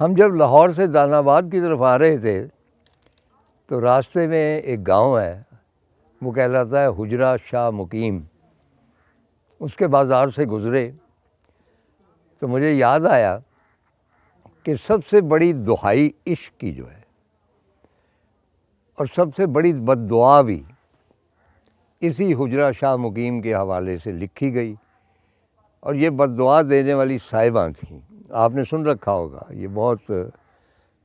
ہم جب لاہور سے دان آباد کی طرف آ رہے تھے تو راستے میں ایک گاؤں ہے، وہ کہلاتا ہے حجرہ شاہ مقیم۔ اس کے بازار سے گزرے تو مجھے یاد آیا کہ سب سے بڑی دہائی عشق کی جو ہے اور سب سے بڑی بد دعا بھی اسی حجرہ شاہ مقیم کے حوالے سے لکھی گئی، اور یہ بد دعا دینے والی صاحباں تھیں۔ آپ نے سن رکھا ہوگا، یہ بہت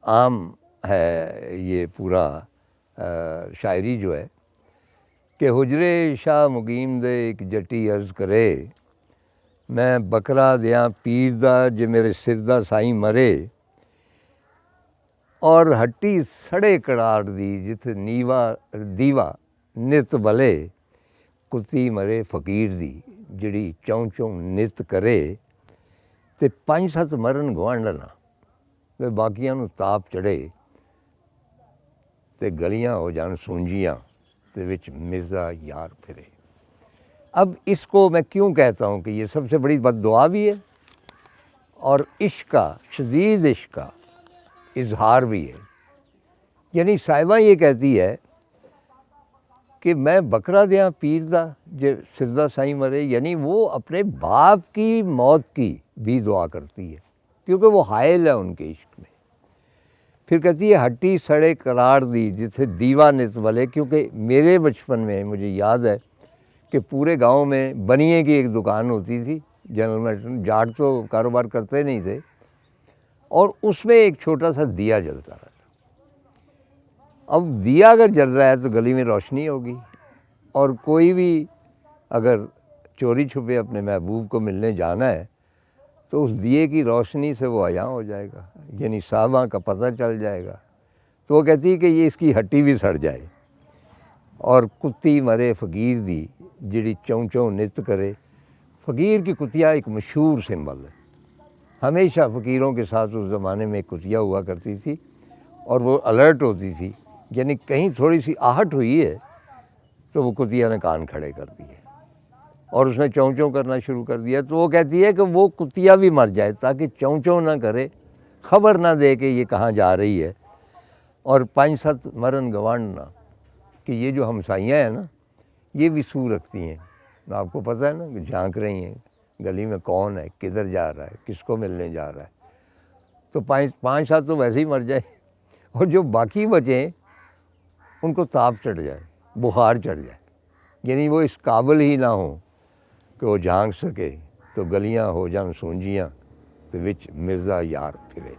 عام ہے یہ پورا شاعری جو ہے کہ حجرے شاہ مقیم دے ایک جٹی عرض کرے، میں بکرا دیاں پیر دا جے میرے سر دا سائیں مرے، اور ہٹی سڑے کڑاڑ دی جتھے دیوا نت بلے، کتی مرے فقیر دی جڑی چوں چوں نت کرے، تے 5-7 مرن گوانڈنا تے باقیاں نو تاپ چڑھے، تے گلیاں ہو جان سونجیاں تے وچ مرزا یار پھرے۔ اب اس کو میں کیوں کہتا ہوں کہ یہ سب سے بڑی بد دعا بھی ہے اور عشق کا، شدید عشق کا اظہار بھی ہے۔ یعنی صاحبہ یہ کہتی ہے کہ میں بکرا دیاں پیر دا جے سردہ سائیں مرے، یعنی وہ اپنے باپ کی موت کی بھی دعا کرتی ہے کیونکہ وہ حائل ہے ان کے عشق میں۔ پھر کہتی ہے ہٹی سڑے قرار دی جتھے دیوا نت والے، کیونکہ میرے بچپن میں مجھے یاد ہے کہ پورے گاؤں میں بنیے کی ایک دکان ہوتی تھی، جنرل میٹر، جاٹ تو کاروبار کرتے نہیں تھے، اور اس میں ایک چھوٹا سا دیا جلتا رہتا۔ اب دیا اگر جل رہا ہے تو گلی میں روشنی ہوگی، اور کوئی بھی اگر چوری چھپے اپنے محبوب کو ملنے جانا ہے تو اس دیے کی روشنی سے وہ عیاں ہو جائے گا، یعنی صحابہ کا پتہ چل جائے گا۔ تو وہ کہتی ہے کہ یہ اس کی ہٹی بھی سڑ جائے، اور کتی مرے فقیر دی جڑی چوں چوں نت کرے۔ فقیر کی کتیا ایک مشہور سمبل ہے، ہمیشہ فقیروں کے ساتھ اس زمانے میں ایک کتیا ہوا کرتی تھی، اور وہ الرٹ ہوتی تھی، یعنی کہیں تھوڑی سی آہٹ ہوئی ہے تو وہ کتیا نے کان کھڑے کر دیے اور اس نے چوں چوں کرنا شروع کر دیا۔ تو وہ کہتی ہے کہ وہ کتیا بھی مر جائے تاکہ چوں چوں نہ کرے، خبر نہ دے کہ یہ کہاں جا رہی ہے۔ اور 5-7 مرن گوانڈنا، کہ یہ جو ہمسائیاں ہیں نا یہ بھی سو رکھتی ہیں، آپ کو پتہ ہے نا کہ جھانک رہی ہیں گلی میں کون ہے، کدھر جا رہا ہے، کس کو ملنے جا رہا ہے۔ تو 5-7 تو ویسے ہی مر جائے، اور جو باقی بچیں ان کو تاپ چڑھ جائے، بخار چڑھ جائے، یعنی وہ اس قابل ہی نہ ہوں کہ وہ جھانک سکے، تو گلیاں ہو جان سونجیاں تو وچ مرزا یار پھرے۔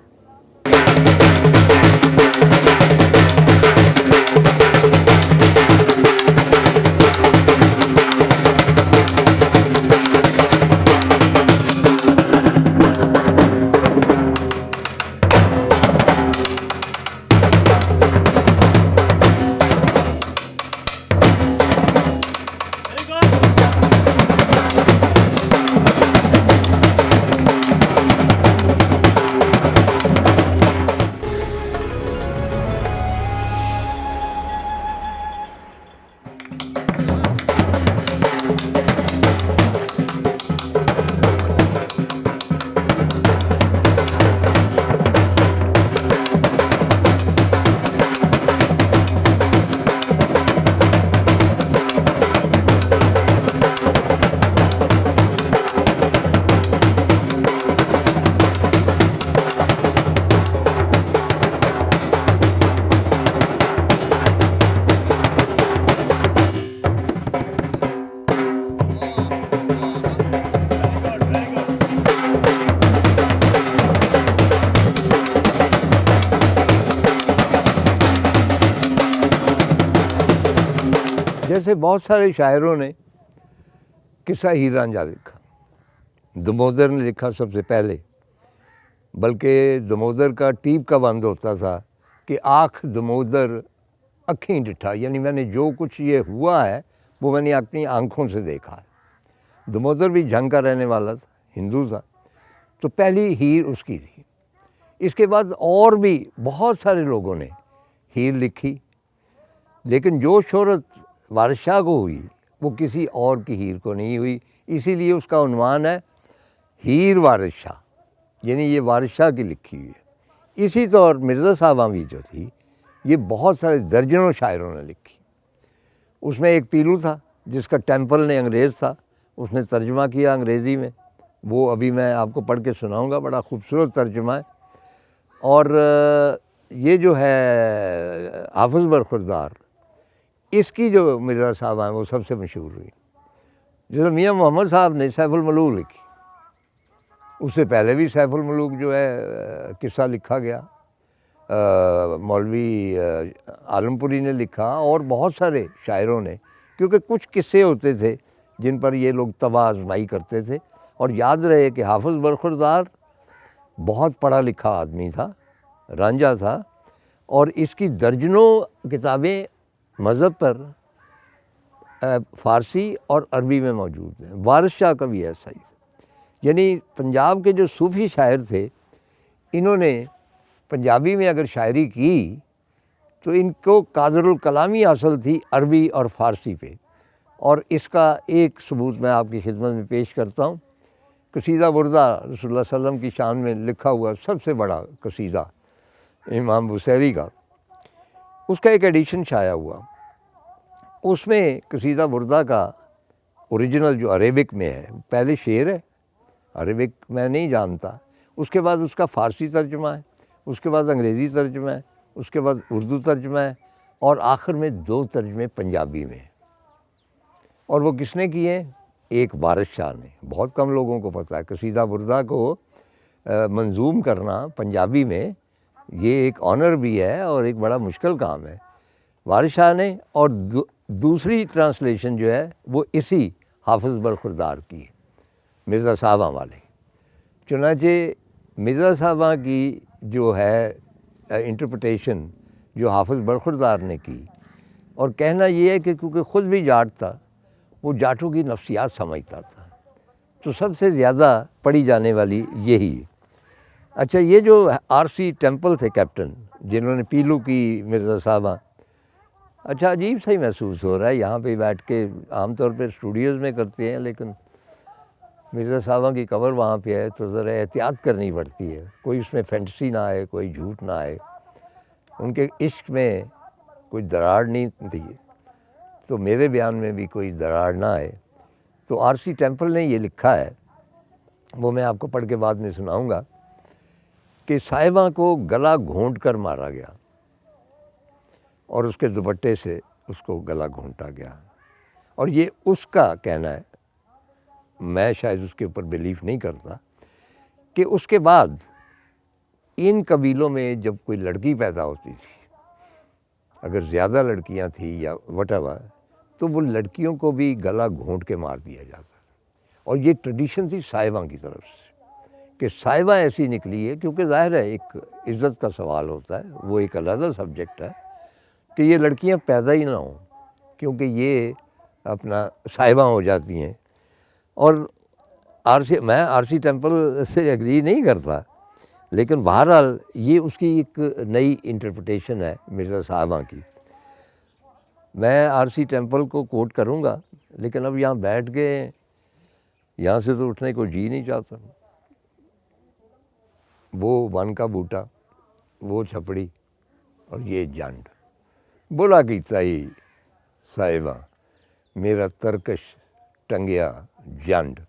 جیسے بہت سارے شاعروں نے قصہ ہیر رانجھا لکھا، دمودر نے لکھا سب سے پہلے، بلکہ دمودر کا ٹیپ کا بند ہوتا تھا کہ آنکھ دمودر اکھیں ڈٹھا، یعنی میں نے جو کچھ یہ ہوا ہے وہ میں نے اپنی آنکھوں سے دیکھا ہے۔ دمودر بھی جھنگ کا رہنے والا تھا، ہندو تھا، تو پہلی ہیر اس کی تھی۔ اس کے بعد اور بھی بہت سارے لوگوں نے ہیر لکھی، لیکن جو شہرت وارث شاہ کو ہوئی وہ کسی اور کی ہیر کو نہیں ہوئی، اسی لیے اس کا عنوان ہے ہیر وارث شاہ، یعنی یہ وارث شاہ کی لکھی ہوئی ہے۔ اسی طور مرزا صاحبہ بھی جو تھی یہ بہت سارے درجنوں شاعروں نے لکھی. اس میں ایک پیلو تھا جس کا ٹیمپل نے انگریز تھا, اس نے ترجمہ کیا انگریزی میں, وہ ابھی میں آپ کو پڑھ کے سناؤں گا, بڑا خوبصورت ترجمہ ہے. اور یہ جو ہے حافظ برخوردار, اس کی جو مرزا صاحبہ ہیں وہ سب سے مشہور ہوئی. جیسے میاں محمد صاحب نے سیف الملوک لکھی, اس سے پہلے بھی سیف الملوک جو ہے قصہ لکھا گیا, مولوی عالم پوری نے لکھا, اور بہت سارے شاعروں نے, کیونکہ کچھ قصے ہوتے تھے جن پر یہ لوگ طبع آزمائی کرتے تھے. اور یاد رہے کہ حافظ برخوردار بہت پڑھا لکھا آدمی تھا, رانجھا تھا, اور اس کی درجنوں کتابیں مذہب پر فارسی اور عربی میں موجود ہیں. وارث شاہ کا بھی ایسا ہی. یعنی پنجاب کے جو صوفی شاعر تھے, انہوں نے پنجابی میں اگر شاعری کی تو ان کو قادر الکلامی حاصل تھی عربی اور فارسی پہ. اور اس کا ایک ثبوت میں آپ کی خدمت میں پیش کرتا ہوں. قصیدہ بردہ رسول اللہ صلی اللہ علیہ وسلم کی شان میں لکھا ہوا سب سے بڑا قصیدہ امام بصیری کا, اس کا ایک ایڈیشن شائع ہوا. اس میں قصیدہ بردہ کا اوریجنل جو عربک میں ہے, پہلے شعر ہے, عربک میں نہیں جانتا, اس کے بعد اس کا فارسی ترجمہ ہے, اس کے بعد انگریزی ترجمہ ہے, اس کے بعد اردو ترجمہ ہے, اور آخر میں 2 ترجمے پنجابی میں. اور وہ کس نے کیے؟ ایک وارث شاہ نے. بہت کم لوگوں کو پتہ ہے قصیدہ بردہ کو منظوم کرنا پنجابی میں, یہ ایک آنر بھی ہے اور ایک بڑا مشکل کام ہے. وارث شاہ نے, اور دوسری ٹرانسلیشن جو ہے وہ اسی حافظ برخوردار کی ہے, مرزا صاحبہ والے. چنانچہ مرزا صاحبہ کی جو ہے انٹرپریٹیشن جو حافظ برخوردار نے کی, اور کہنا یہ ہے کہ کیونکہ خود بھی جاٹ تھا, وہ جاٹوں کی نفسیات سمجھتا تھا, تو سب سے زیادہ پڑھی جانے والی یہی. اچھا, یہ جو آر سی ٹیمپل تھے کیپٹن, جنہوں نے پیلو کی مرزا صاحبہ, اچھا عجیب سا ہی محسوس ہو رہا ہے یہاں پہ بیٹھ کے. عام طور پہ اسٹوڈیوز میں کرتے ہیں, لیکن مرزا صاحبہ کی قبر وہاں پہ ہے تو ذرا احتیاط کرنی پڑتی ہے, کوئی اس میں فینٹسی نہ آئے, کوئی جھوٹ نہ آئے. ان کے عشق میں کوئی دراڑ نہیں تھی, تو میرے بیان میں بھی کوئی دراڑ نہ آئے. تو آر سی ٹیمپل نے یہ لکھا ہے, وہ میں آپ کو پڑھ کے بعد میں سناؤں گا, کہ صاحبہ کو گلا گھونٹ کر مارا گیا, اور اس کے دوپٹے سے اس کو گلا گھونٹا گیا. اور یہ اس کا کہنا ہے, میں شاید اس کے اوپر بیلیف نہیں کرتا, کہ اس کے بعد ان قبیلوں میں جب کوئی لڑکی پیدا ہوتی تھی, اگر زیادہ لڑکیاں تھیں یا وٹ ایور, تو وہ لڑکیوں کو بھی گلا گھونٹ کے مار دیا جاتا. اور یہ ٹریڈیشن تھی صاحبہ کی طرف سے, کہ صاحبہ ایسی نکلی ہے, کیونکہ ظاہر ہے ایک عزت کا سوال ہوتا ہے, وہ ایک علیحدہ سبجیکٹ ہے, کہ یہ لڑکیاں پیدا ہی نہ ہوں, کیونکہ یہ اپنا صاحبہ ہو جاتی ہیں. اور میں آر سی ٹیمپل سے ایگری نہیں کرتا, لیکن بہرحال یہ اس کی ایک نئی انٹرپریٹیشن ہے مرزا صاحبہ کی. میں آر سی ٹیمپل کو کوٹ کروں گا, لیکن اب یہاں بیٹھ کے یہاں سے تو اٹھنے کو جی نہیں چاہتا. وہ ون کا بوٹا, وہ چھپڑی, اور یہ جنڈ. بولا کیتا ہی صاحبہ میرا ترکش ٹنگیا جنڈ.